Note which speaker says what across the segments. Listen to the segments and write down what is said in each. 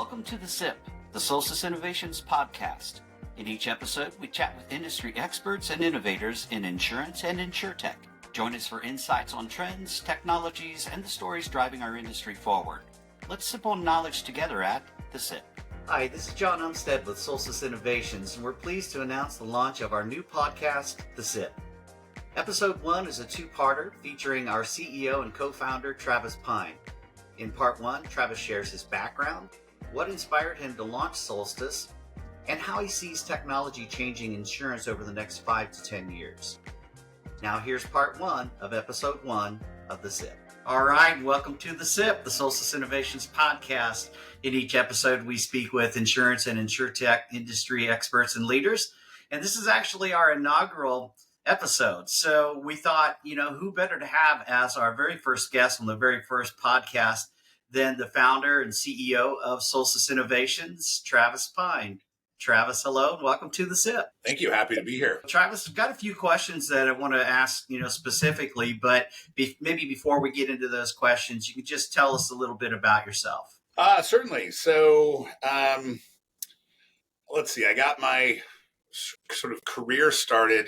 Speaker 1: Welcome to the SIP, the Solstice Innovations Podcast. In each episode, we chat with industry experts and innovators in insurance and insurtech. Join us for insights on trends, technologies, and the stories driving our industry forward. Let's sip on knowledge together at the SIP. Hi, this is John Umstead with Solstice Innovations, and we're pleased to announce the launch of our new podcast, The SIP. Episode 1 is a two-parter featuring our CEO and co-founder, Travis Pine. In part 1, Travis shares his background, what inspired him to launch Solstice, and how he sees technology changing insurance over the next 5 to 10 years. Now here's part 1 of episode 1 of The SIP. All right, welcome to The SIP, the Solstice Innovations Podcast. In each episode, we speak with insurance and insurtech industry experts and leaders. And this is actually our inaugural episode. So we thought, who better to have as our very first guest on the very first podcast than the founder and CEO of Solstice Innovations, Travis Pine. Travis, hello, and welcome to the SIP.
Speaker 2: Thank you. Happy to be here.
Speaker 1: Travis, I've got a few questions that I want to ask, specifically, but maybe before we get into those questions, you could just tell us a little bit about yourself.
Speaker 2: Certainly. So let's see. I got my sort of career started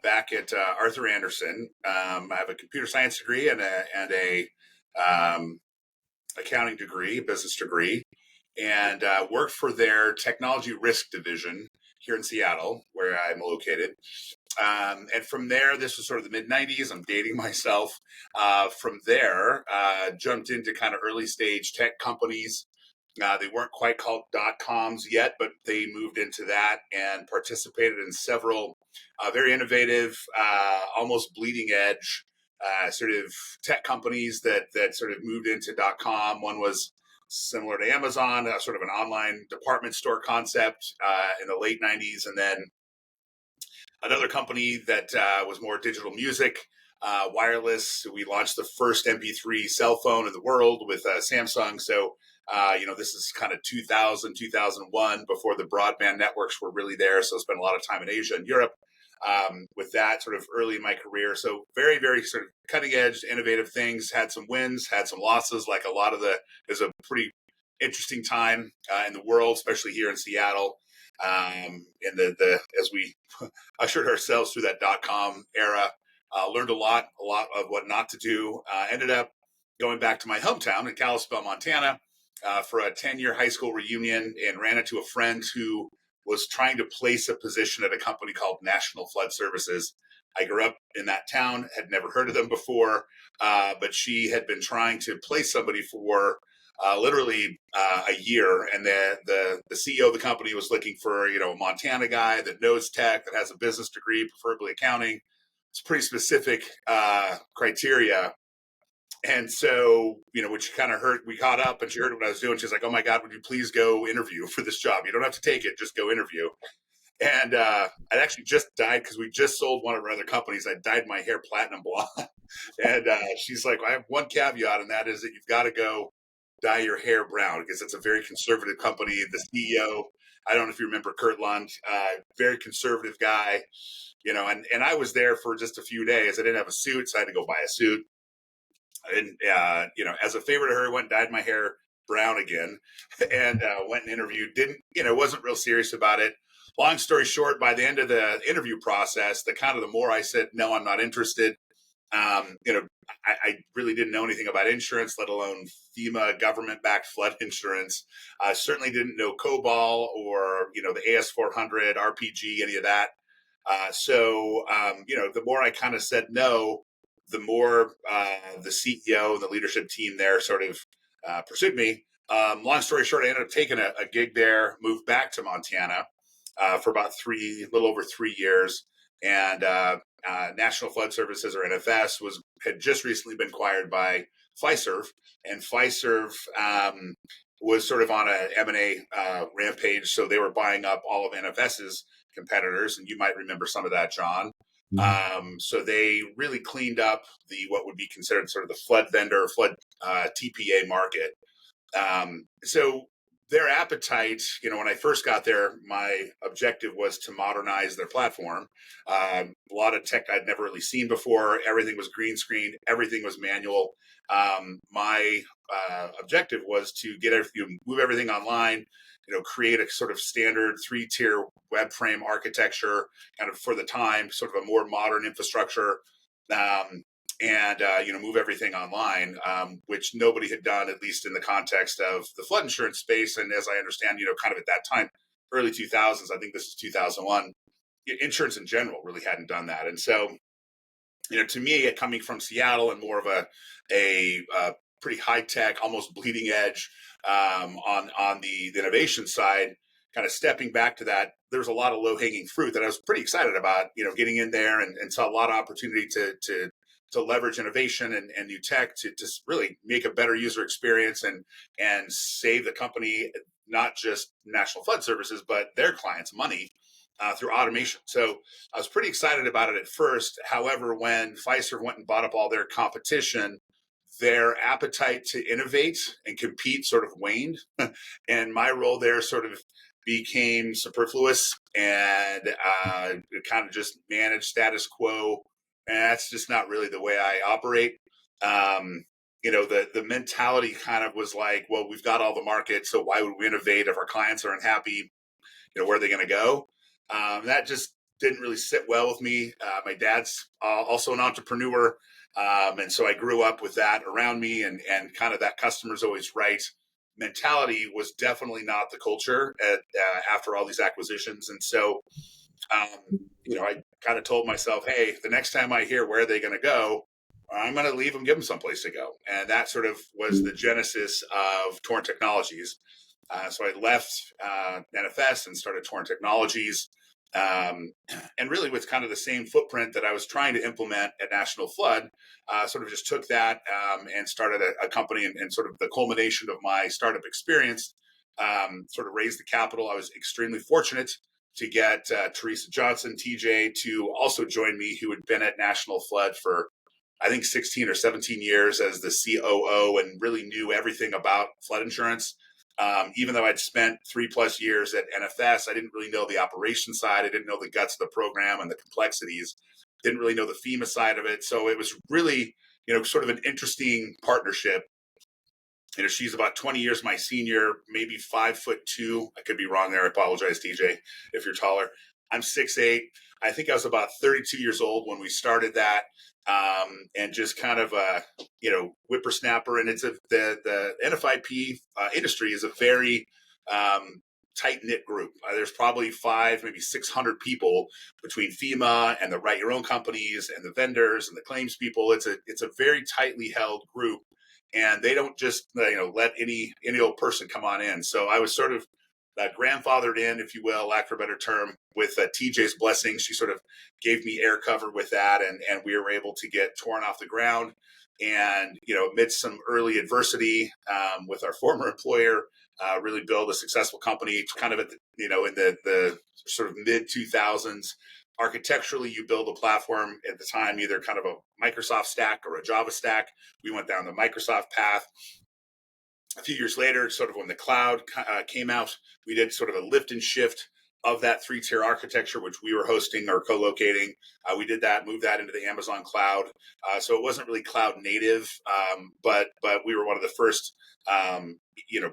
Speaker 2: back at Arthur Andersen. I have a computer science degree and a accounting degree, business degree, and worked for their technology risk division here in Seattle, where I'm located. And from there, this was sort of the mid-90s. I'm dating myself. From there, jumped into kind of early stage tech companies. They weren't quite called .coms yet, but they moved into that and participated in several very innovative, almost bleeding edge sort of tech companies that sort of moved into .com. One was similar to Amazon, sort of an online department store concept in the late 90s. And then another company that was more digital music, wireless. We launched the first MP3 cell phone in the world with Samsung. So, this is kind of 2000, 2001, before the broadband networks were really there. So I spent a lot of time in Asia and Europe with that sort of early in my career. So very, very sort of cutting edge, innovative things, had some wins, had some losses, like there's a pretty interesting time in the world, especially here in Seattle. As we ushered ourselves through that .com era, learned a lot of what not to do. Ended up going back to my hometown in Kalispell, Montana, for a 10-year high school reunion, and ran into a friend who was trying to place a position at a company called National Flood Services. I grew up in that town, had never heard of them before, but she had been trying to place somebody for literally a year. And the CEO of the company was looking for, a Montana guy that knows tech, that has a business degree, preferably accounting. It's pretty specific criteria. And so, when she kind of heard, we caught up and she heard what I was doing. She's like, "Oh my God, would you please go interview for this job? You don't have to take it, just go interview." And I actually just dyed, because we just sold one of our other companies. I dyed my hair platinum blonde. And she's like, "I have one caveat, and that is that you've got to go dye your hair brown, because it's a very conservative company." The CEO, I don't know if you remember Kurt Lund, very conservative guy, and I was there for just a few days. I didn't have a suit, so I had to go buy a suit. And, as a favor to her, I went and dyed my hair brown again and went and interviewed. Wasn't real serious about it. Long story short, by the end of the interview process, the more I said, no, I'm not interested. I really didn't know anything about insurance, let alone FEMA government-backed flood insurance. I certainly didn't know COBOL or, the AS400, RPG, any of that. So, the more I kind of said no, the more the CEO and the leadership team there sort of pursued me. Long story short, I ended up taking a gig there, moved back to Montana for about a little over 3 years. And National Flood Services, or NFS, had just recently been acquired by Fiserv. And Fiserv was sort of on a M&A rampage. So they were buying up all of NFS's competitors. And you might remember some of that, John. So they really cleaned up what would be considered sort of the flood vendor, flood TPA market. So their appetite, when I first got there, my objective was to modernize their platform. A lot of tech I'd never really seen before. Everything was green screen. Everything was manual. My objective was to move everything online, create a sort of standard 3-tier web frame architecture, kind of for the time, sort of a more modern infrastructure. And move everything online, which nobody had done, at least in the context of the flood insurance space. And as I understand, kind of at that time, early 2000s, I think this is 2001, insurance in general really hadn't done that. And so, to me, coming from Seattle and more of a pretty high tech, almost bleeding edge on the innovation side, kind of stepping back to that, there's a lot of low hanging fruit that I was pretty excited about, getting in there and saw a lot of opportunity to leverage innovation and new tech to really make a better user experience and save the company, not just National Flood Services, but their clients money through automation. So I was pretty excited about it at first. However, when Fiserv went and bought up all their competition, their appetite to innovate and compete sort of waned. And my role there sort of became superfluous and kind of just manage status quo. And that's just not really the way I operate. The mentality kind of was like, well, we've got all the market, so why would we innovate if our clients are unhappy? Where are they going to go? That just didn't really sit well with me. My dad's also an entrepreneur. And so I grew up with that around me, and kind of that customer's always right mentality was definitely not the culture after all these acquisitions. And so, I kind of told myself, hey, the next time I hear where are they going to go, I'm going to leave them, give them someplace to go. And that sort of was the genesis of Torrent Technologies. So I left NFS and started Torrent Technologies. And really with kind of the same footprint that I was trying to implement at National Flood, sort of just took that and started a company, and sort of the culmination of my startup experience, sort of raised the capital. I was extremely fortunate to get Teresa Johnson, TJ, to also join me, who had been at National Flood for, I think, 16 or 17 years as the COO and really knew everything about flood insurance. Even though I'd spent 3+ years at NFS, I didn't really know the operations side. I didn't know the guts of the program and the complexities. Didn't really know the FEMA side of it. So it was really, sort of an interesting partnership. She's about 20 years my senior, maybe 5'2". I could be wrong there. I apologize, TJ, if you're taller. I'm 6'8". I think I was about 32 years old when we started that. And just kind of a, whippersnapper. And it's the NFIP industry is a very tight knit group. There's probably 500, maybe 600 people between FEMA and the write your own companies and the vendors and the claims people. It's a very tightly held group, and they don't just let any old person come on in. So I was sort of grandfathered in, if you will, lack for a better term, with TJ's blessing. She sort of gave me air cover with that, and we were able to get Torrent off the ground. And, amidst some early adversity with our former employer, really build a successful company kind of at in the sort of mid 2000s. Architecturally, you build a platform at the time, either kind of a Microsoft stack or a Java stack. We went down the Microsoft path. A few years later, sort of when the cloud came out, we did sort of a lift and shift of that 3-tier architecture, which we were hosting or co-locating. We did that, moved that into the Amazon cloud. So it wasn't really cloud native, but we were one of the first,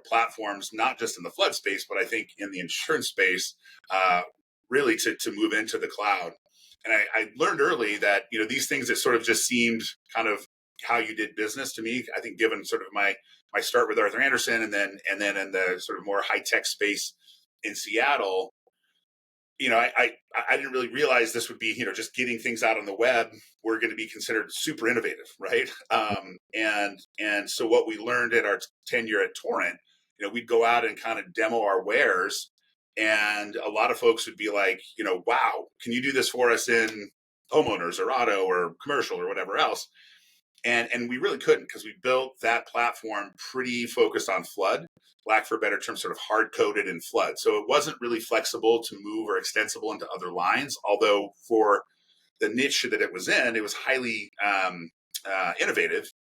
Speaker 2: platforms, not just in the flood space, but I think in the insurance space, really to move into the cloud. And I learned early that, these things that sort of just seemed kind of how you did business to me. I think given sort of my start with Arthur Andersen and then in the sort of more high tech space in Seattle, I didn't really realize this would be, just getting things out on the web were going to be considered super innovative, right? And so what we learned at our tenure at Torrent, we'd go out and kind of demo our wares, and a lot of folks would be like, wow, can you do this for us in homeowners or auto or commercial or whatever else? And we really couldn't, because we built that platform pretty focused on flood, lack for a better term, sort of hard-coded in flood. So it wasn't really flexible to move or extensible into other lines, although for the niche that it was in, it was highly innovative.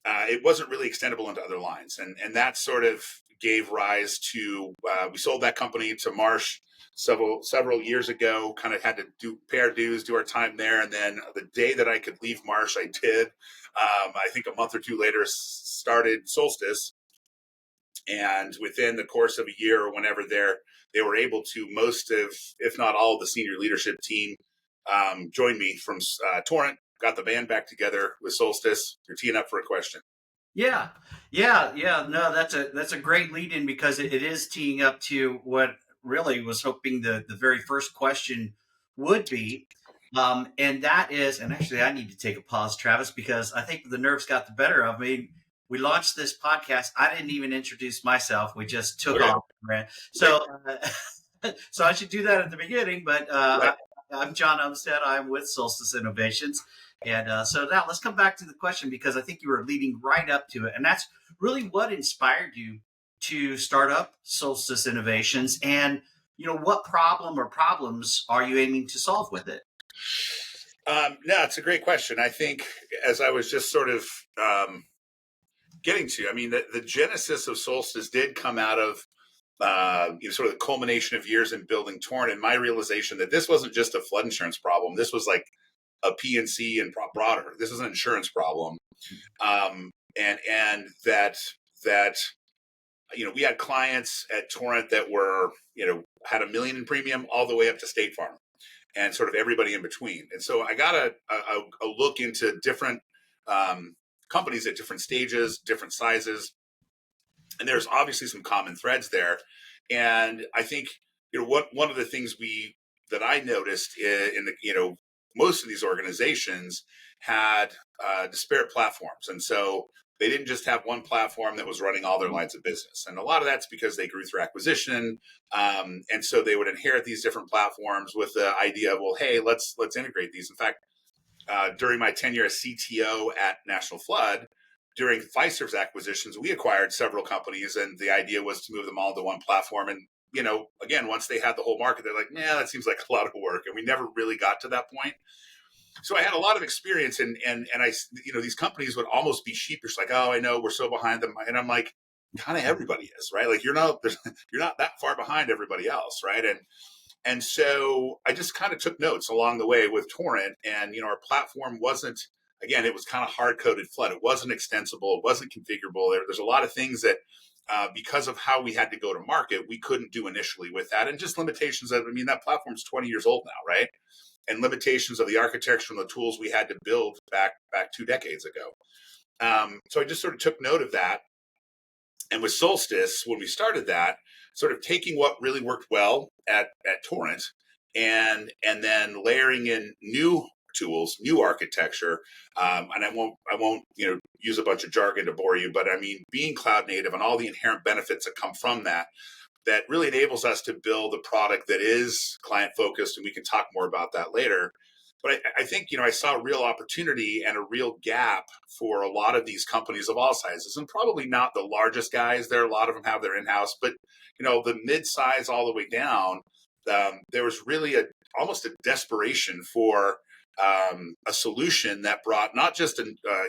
Speaker 2: It wasn't really extendable into other lines. And that sort of gave rise to, we sold that company to Marsh several years ago, kind of had to pay our dues, do our time there. And then the day that I could leave Marsh, I did. I think a month or two later, started Solstice. And within the course of a year or whenever they were able to, most of, if not all of the senior leadership team joined me from Torrent, got the band back together with Solstice. You're teeing up for a question.
Speaker 1: Yeah. No, that's a great lead in, because it is teeing up to what really was hoping the very first question would be. And that is, and actually I need to take a pause, Travis, because I think the nerves got the better of me. We launched this podcast. I didn't even introduce myself. We just took off. Right? So, so I should do that at the beginning, but I'm John Umstead. I'm with Solstice Innovations. And so now let's come back to the question, because I think you were leading right up to it. And that's really what inspired you to start up Solstice Innovations. And, what problem or problems are you aiming to solve with it?
Speaker 2: No, it's a great question. I think, as I was just sort of getting to, I mean, the genesis of Solstice did come out of sort of the culmination of years in building Torrent, and my realization that this wasn't just a flood insurance problem. This was like a PNC and broader. This is an insurance problem, and that we had clients at Torrent that were had $1 million in premium all the way up to State Farm, and sort of everybody in between. And so I got a look into different companies at different stages, different sizes, and there's obviously some common threads there. And I think one of the things that I noticed in the most of these organizations had disparate platforms, and so they didn't just have one platform that was running all their lines of business. And a lot of that's because they grew through acquisition, and so they would inherit these different platforms with the idea of, well, hey, let's integrate these. In fact, during my tenure as CTO at National Flood, during Fiserv's acquisitions, we acquired several companies, and the idea was to move them all to one platform. And again, once they had the whole market, they're like, "Yeah, that seems like a lot of work," and we never really got to that point. So I had a lot of experience, and I, these companies would almost be sheepish, like, "Oh, I know, we're so behind them," and I'm like, kind of everybody is, right? Like you're not that far behind everybody else, right? And so I just kind of took notes along the way with Torrent, and our platform wasn't. Again, it was kind of hard-coded flood. It wasn't extensible. It wasn't configurable. There's a lot of things that, because of how we had to go to market, we couldn't do initially with that, and just limitations of. I mean, that platform's 20 years old now, right? And limitations of the architecture and the tools we had to build back 2 decades ago. So I just sort of took note of that. And with Solstice, when we started that, sort of taking what really worked well at Torrent, and then layering in new tools, new architecture, and I won't use a bunch of jargon to bore you, but I mean, being cloud native and all the inherent benefits that come from that really enables us to build a product that is client focused, and we can talk more about that later. But I think I saw a real opportunity and a real gap for a lot of these companies of all sizes, and probably not the largest guys. There, a lot of them have their in-house, but the mid-size all the way down. There was really almost a desperation for a solution that brought not just a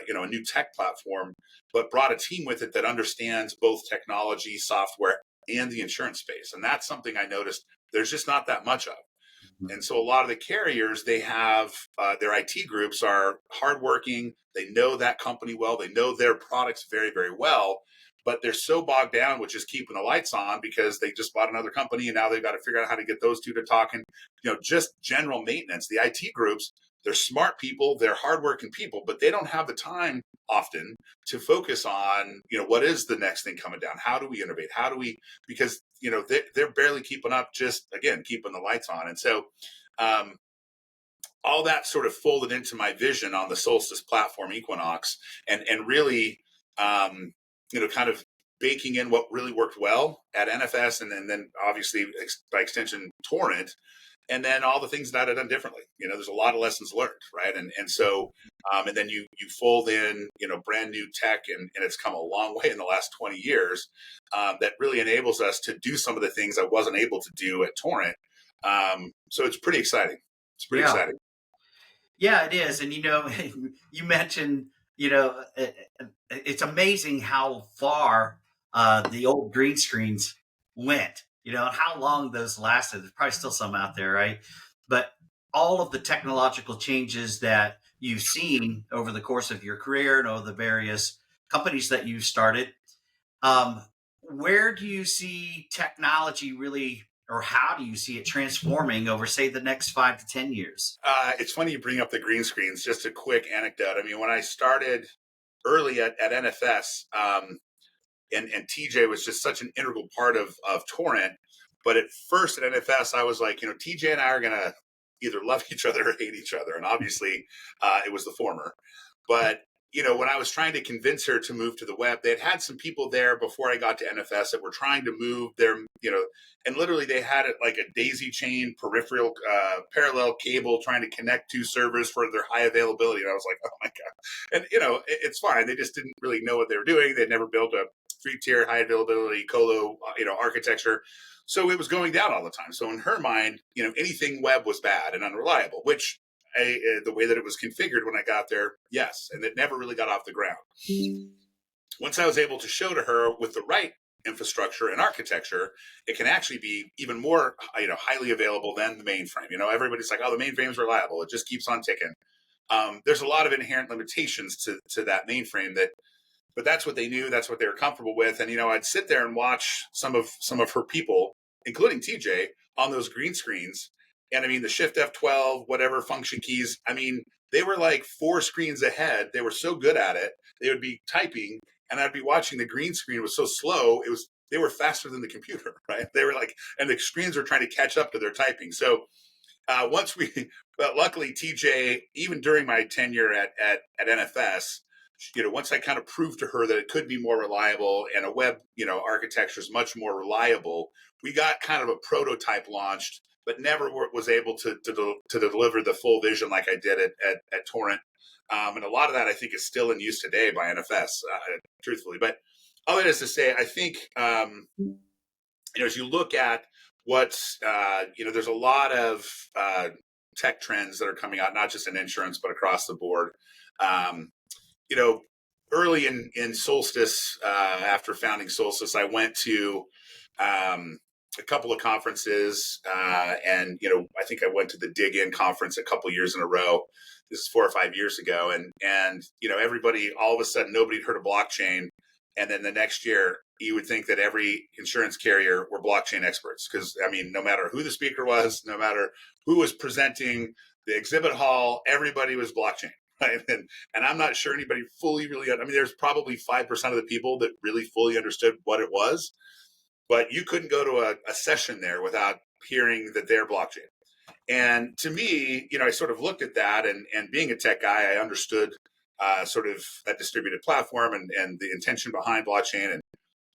Speaker 2: new tech platform, but brought a team with it that understands both technology, software, and the insurance space. And that's something I noticed there's just not that much of. And so a lot of the carriers, they have their IT groups are hardworking. They know that company well. They know their products very, very well. But they're so bogged down with just keeping the lights on because they just bought another company, and now they've got to figure out how to get those two to talk. And just general maintenance. The IT groups, they're smart people, they're hardworking people, but they don't have the time often to focus on what is the next thing coming down. How do we innovate? How do we? Because they're barely keeping up. Just again keeping the lights on. And so all that sort of folded into my vision on the Solstice platform, Equinox, and really. Kind of baking in what really worked well at NFS, and then obviously by extension Torrent, and then all the things that I'd have done differently. There's a lot of lessons learned, right? And so and then you fold in brand new tech, and it's come a long way in the last 20 years that really enables us to do some of the things I wasn't able to do at Torrent. So it's pretty exciting. It's pretty exciting.
Speaker 1: Yeah, it is. And you mentioned it's amazing how far the old green screens went, and how long those lasted. There's probably still some out there, right? But all of the technological changes that you've seen over the course of your career and over the various companies that you've started, um, where do you see technology really, or how do you see it transforming over, say, the next 5 to 10 years?
Speaker 2: It's funny you bring up the green screens. Just a quick anecdote. I mean, when I started early at NFS, and TJ was just such an integral part of Torrent. But at first at NFS, I was like, TJ and I are going to either love each other or hate each other. And obviously, it was the former. But, when I was trying to convince her to move to the web, they had some people there before I got to NFS that were trying to move their, and literally they had it like a daisy chain peripheral parallel cable trying to connect two servers for their high availability. And I was like, oh my God. And, it's fine. They just didn't really know what they were doing. They'd never built a 3-tier high availability colo, architecture. So it was going down all the time. So in her mind, anything web was bad and unreliable, which the way that it was configured when I got there, yes. And it never really got off the ground. Once I was able to show to her with the right infrastructure and architecture, it can actually be even more, highly available than the mainframe. Everybody's like, oh, the mainframe's reliable. It just keeps on ticking. There's a lot of inherent limitations to that mainframe but that's what they knew. That's what they were comfortable with. And, I'd sit there and watch some of her people, including TJ, on those green screens. And I mean, the Shift F12, whatever function keys, I mean, they were like 4 screens ahead. They were so good at it. They would be typing and I'd be watching the green screen. It was so slow. They were faster than the computer, right? They were like, and the screens were trying to catch up to their typing. So but luckily TJ, even during my tenure at NFS, once I kind of proved to her that it could be more reliable and a web, architecture is much more reliable, we got kind of a prototype launched, but never was able to deliver the full vision like I did at Torrent. And a lot of that I think is still in use today by NFS, truthfully. But all that is to say, I think, as you look at what's, there's a lot of tech trends that are coming out, not just in insurance, but across the board. Early in Solstice, after founding Solstice, I went to a couple of conferences, and I think I went to the Dig In conference a couple years in a row. This is 4 or 5 years ago, and everybody, all of a sudden, nobody had heard of blockchain, and then the next year, you would think that every insurance carrier were blockchain experts, because I mean, no matter who the speaker was, no matter who was presenting the exhibit hall, everybody was blockchain. Right? And I'm not sure anybody fully really, I mean, there's probably 5% of the people that really fully understood what it was, but you couldn't go to a session there without hearing that they're blockchain. And to me, I sort of looked at that, and being a tech guy, I understood sort of that distributed platform and the intention behind blockchain.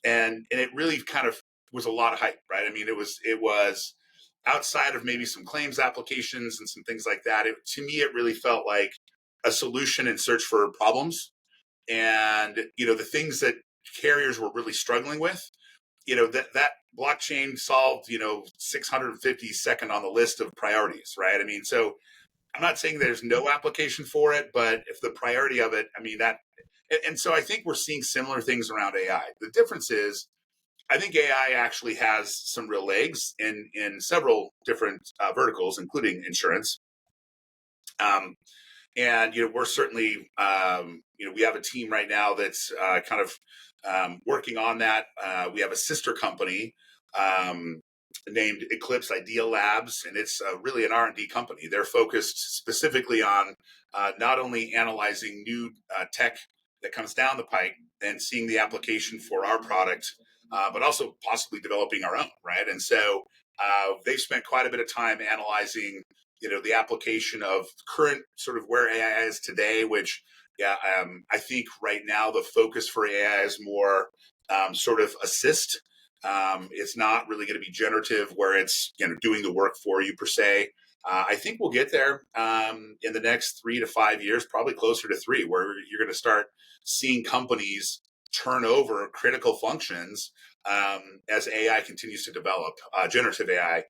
Speaker 2: And it really kind of was a lot of hype, right? I mean, it was outside of maybe some claims applications and some things like that. To me, it really felt like a solution in search for problems. And, the things that carriers were really struggling with, that blockchain solved, 652nd on the list of priorities, right? I mean, so I'm not saying there's no application for it, but if the priority of it, I mean, and so I think we're seeing similar things around AI. The difference is, I think AI actually has some real legs in several different verticals, including insurance. And we're certainly we have a team right now that's kind of working on that. We have a sister company named Eclipse Idea Labs, and it's really an R&D company. They're focused specifically on not only analyzing new tech that comes down the pike and seeing the application for our product, but also possibly developing our own, right? And so they've spent quite a bit of time analyzing the application of current sort of where AI is today, which I think right now the focus for AI is more sort of assist. It's not really going to be generative where it's doing the work for you per se. I think we'll get there in the next 3 to 5 years, probably closer to 3, where you're going to start seeing companies turn over critical functions as AI continues to develop, generative AI.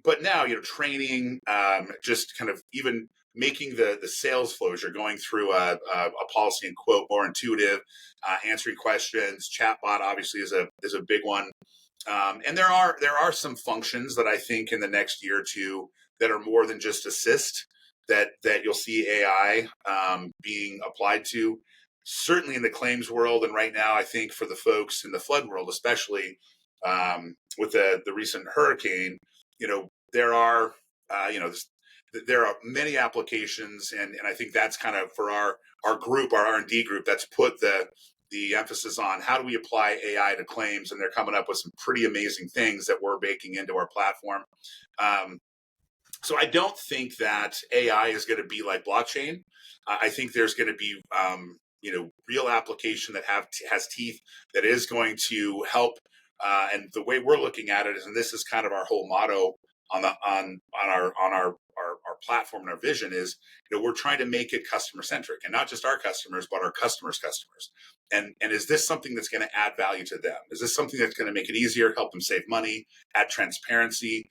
Speaker 2: But now, training, just kind of even making the sales flows, you're going through a policy and quote more intuitive, answering questions. Chatbot obviously is a big one. And there are some functions that I think in the next year or two that are more than just assist that you'll see AI being applied to. Certainly in the claims world, and right now I think for the folks in the flood world, especially with the recent hurricane, there are there are many applications, and I think that's kind of for our group, our R&D group, that's put the emphasis on how do we apply AI to claims, and they're coming up with some pretty amazing things that we're baking into our platform. So I don't think that AI is going to be like blockchain. I think there's going to be real application that has teeth that is going to help. And the way we're looking at it is, and this is kind of our whole motto on our platform and our vision is, we're trying to make it customer centric, and not just our customers, but our customers' customers. And is this something that's going to add value to them? Is this something that's going to make it easier, help them save money, add transparency,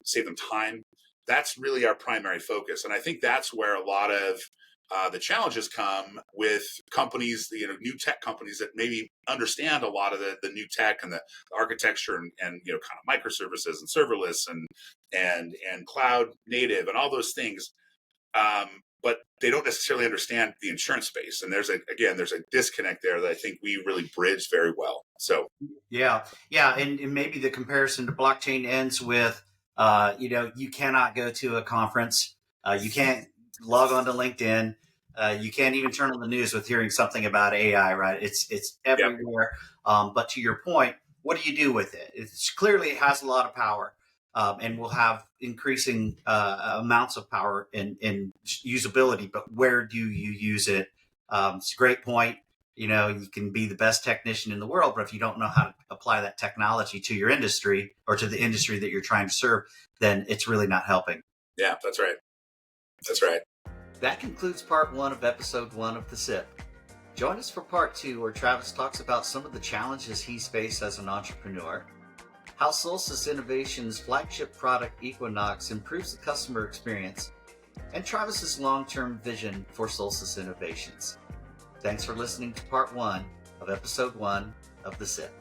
Speaker 2: save them time? That's really our primary focus. And I think that's where a lot of the challenges come with companies, new tech companies that maybe understand a lot of the new tech and the architecture and kind of microservices and serverless and cloud native and all those things. But they don't necessarily understand the insurance space. And there's a disconnect there that I think we really bridge very well. So
Speaker 1: yeah. And maybe the comparison to blockchain ends with you cannot go to a conference. You can't log on to LinkedIn. You can't even turn on the news with hearing something about AI, right? It's everywhere. Yep. But to your point, what do you do with it? It's clearly it has a lot of power, and will have increasing amounts of power and usability. But where do you use it? It's a great point. You can be the best technician in the world, but if you don't know how to apply that technology to your industry or to the industry that you're trying to serve, then it's really not helping.
Speaker 2: Yeah, that's right. That's right.
Speaker 1: That concludes part 1 of episode 1 of The SIP. Join us for part 2, where Travis talks about some of the challenges he's faced as an entrepreneur, how Solstice Innovations' flagship product Equinox improves the customer experience, and Travis's long-term vision for Solstice Innovations. Thanks for listening to part 1 of episode 1 of The SIP.